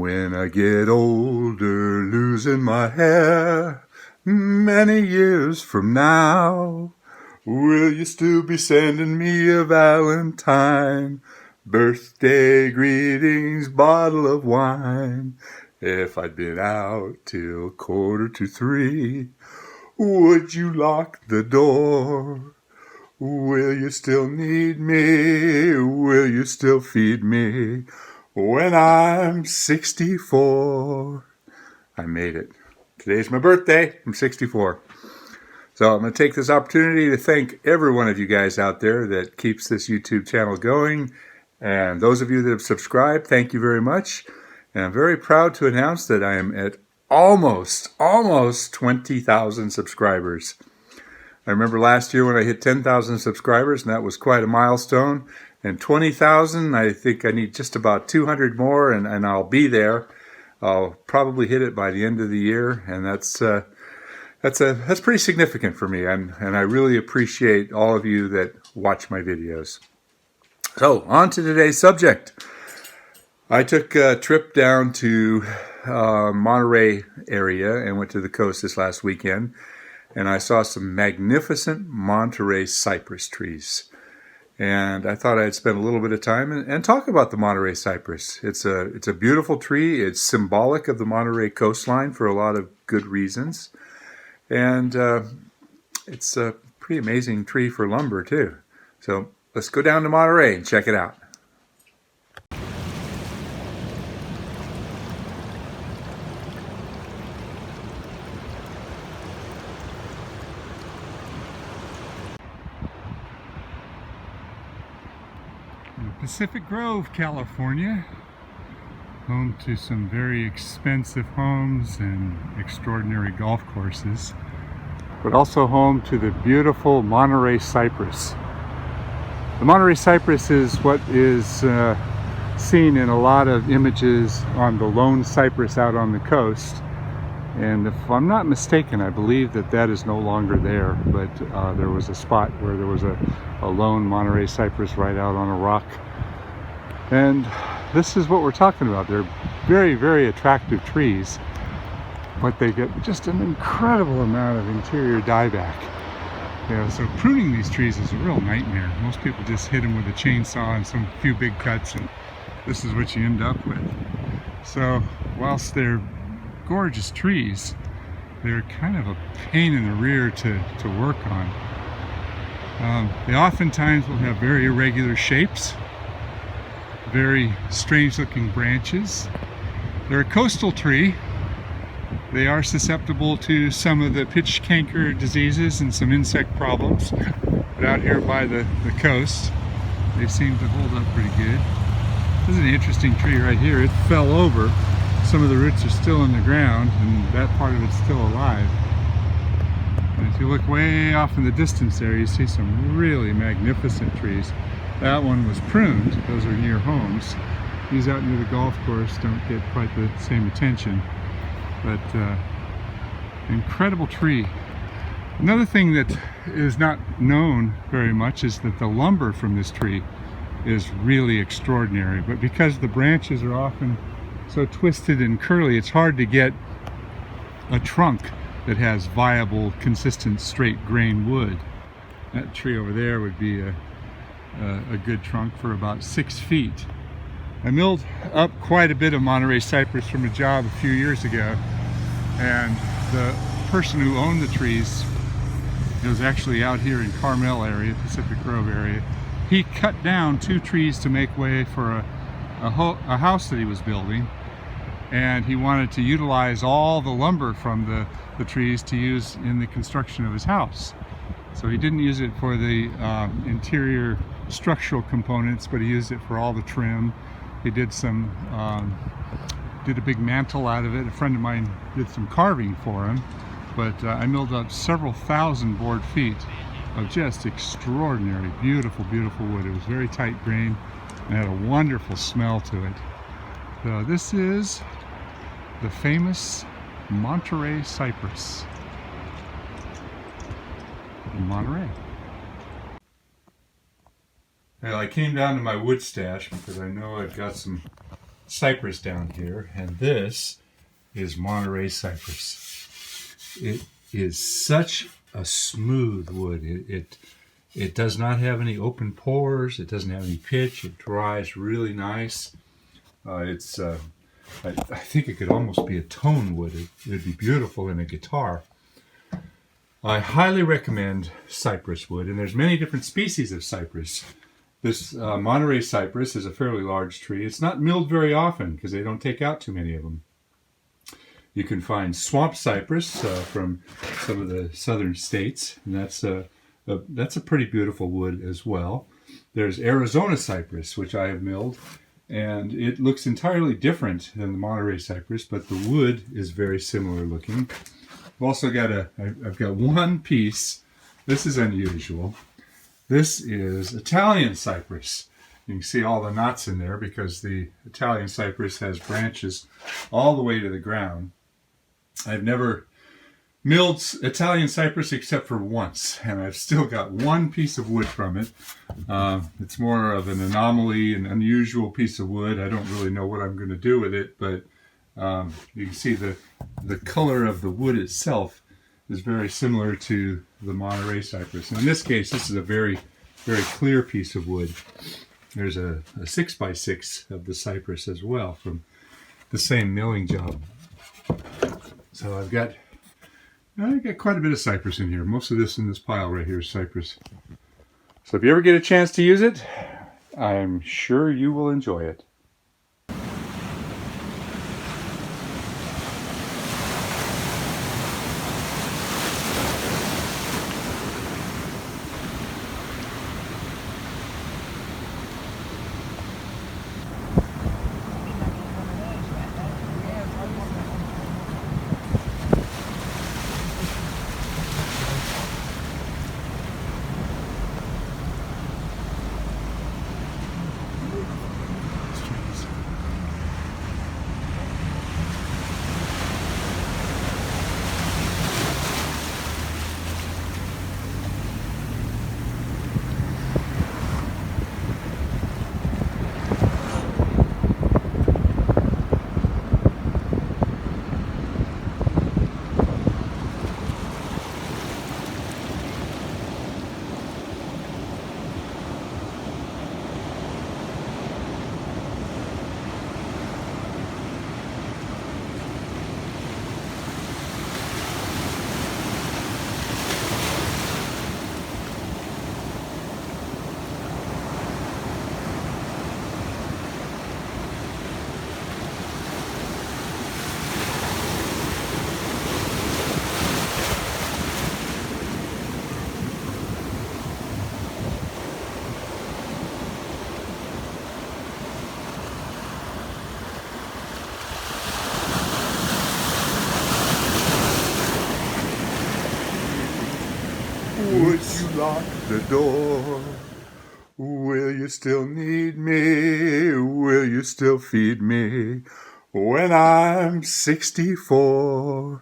When I get older, losing my hair, many years from now, will you still be sending me a Valentine? Birthday greetings, bottle of wine. If I'd been out till 2:45, would you lock the door? Will you still need me? Will you still feed me when I'm 64? I made it. Today's my birthday. I'm 64. So I'm going to take this opportunity to thank every one of you guys out there that keeps this YouTube channel going. And those of you that have subscribed, thank you very much. And I'm very proud to announce that I am at almost 20,000 subscribers. I remember last year when I hit 10,000 subscribers, and that was quite a milestone. And 20,000, I think I need just about 200 more, and I'll be there. I'll probably hit it by the end of the year, and that's pretty significant for me. And I really appreciate all of you that watch my videos. So on to today's subject. I took a trip down to Monterey area and went to the coast this last weekend, and I saw some magnificent Monterey Cypress trees. And I thought I'd spend a little bit of time and talk about the Monterey Cypress. It's a beautiful tree. It's symbolic of the Monterey coastline for a lot of good reasons. And it's a pretty amazing tree for lumber too. So let's go down to Monterey and check it out. Pacific Grove, California, home to some very expensive homes and extraordinary golf courses, but also home to the beautiful Monterey Cypress. The Monterey Cypress is what is seen in a lot of images on the lone cypress out on the coast. And if I'm not mistaken, I believe that is no longer there, but there was a spot where there was a lone Monterey Cypress right out on a rock. And this is what we're talking about. They're very, very attractive trees, but they get just an incredible amount of interior dieback. So pruning these trees is a real nightmare. Most people just hit them with a chainsaw and some few big cuts, and this is what you end up with. So whilst they're gorgeous trees, they're kind of a pain in the rear to work on. They oftentimes will have very irregular shapes, very strange looking branches. They're a coastal tree. They are susceptible to some of the pitch canker diseases and some insect problems, but out here by the coast they seem to hold up pretty good. This is an interesting tree right here. It fell over. Some of the roots are still in the ground, and that part of it's still alive. And if you look way off in the distance there, you see some really magnificent trees. That one was pruned. Those are near homes. These out near the golf course don't get quite the same attention, but incredible tree. Another thing that is not known very much is that the lumber from this tree is really extraordinary, but because the branches are often so twisted and curly, it's hard to get a trunk that has viable, consistent, straight grain wood. That tree over there would be a good trunk for about 6 feet. I milled up quite a bit of Monterey Cypress from a job a few years ago, and the person who owned the trees, it was actually out here in Carmel area, Pacific Grove area. He cut down 2 trees to make way for a house that he was building, and he wanted to utilize all the lumber from the trees to use in the construction of his house. So he didn't use it for the interior structural components, but he used it for all the trim. He did did a big mantle out of it. A friend of mine did some carving for him, but I milled up several thousand board feet of just extraordinary, beautiful, beautiful wood. It was very tight grain and had a wonderful smell to it. So this is the famous Monterey Cypress in Monterey. Well, I came down to my wood stash because I know I've got some cypress down here, and this is Monterey Cypress. It is such a smooth wood. It does not have any open pores. It doesn't have any pitch. It dries really nice. I think it could almost be a tone wood. It would be beautiful in a guitar. I highly recommend cypress wood, and there's many different species of cypress. This Monterey Cypress is a fairly large tree. It's not milled very often because they don't take out too many of them. You can find swamp cypress from some of the southern states, and that's a pretty beautiful wood as well. There's Arizona cypress, which I have milled, and it looks entirely different than the Monterey Cypress, but the wood is very similar looking. I've also got I've got one piece. This is unusual. This is Italian cypress. You can see all the knots in there because the Italian cypress has branches all the way to the ground. I've never milled Italian cypress except for once, and I've still got one piece of wood from it. It's more of an anomaly, an unusual piece of wood. I don't really know what I'm going to do with it, but you can see the color of the wood itself is very similar to the Monterey Cypress. And in this case, this is a very, very clear piece of wood. There's a 6x6 of the cypress as well from the same milling job. So I've got quite a bit of cypress in here. Most of this in this pile right here is cypress. So if you ever get a chance to use it, I'm sure you will enjoy it. Would you lock the door? Will you still need me? Will you still feed me when I'm 64?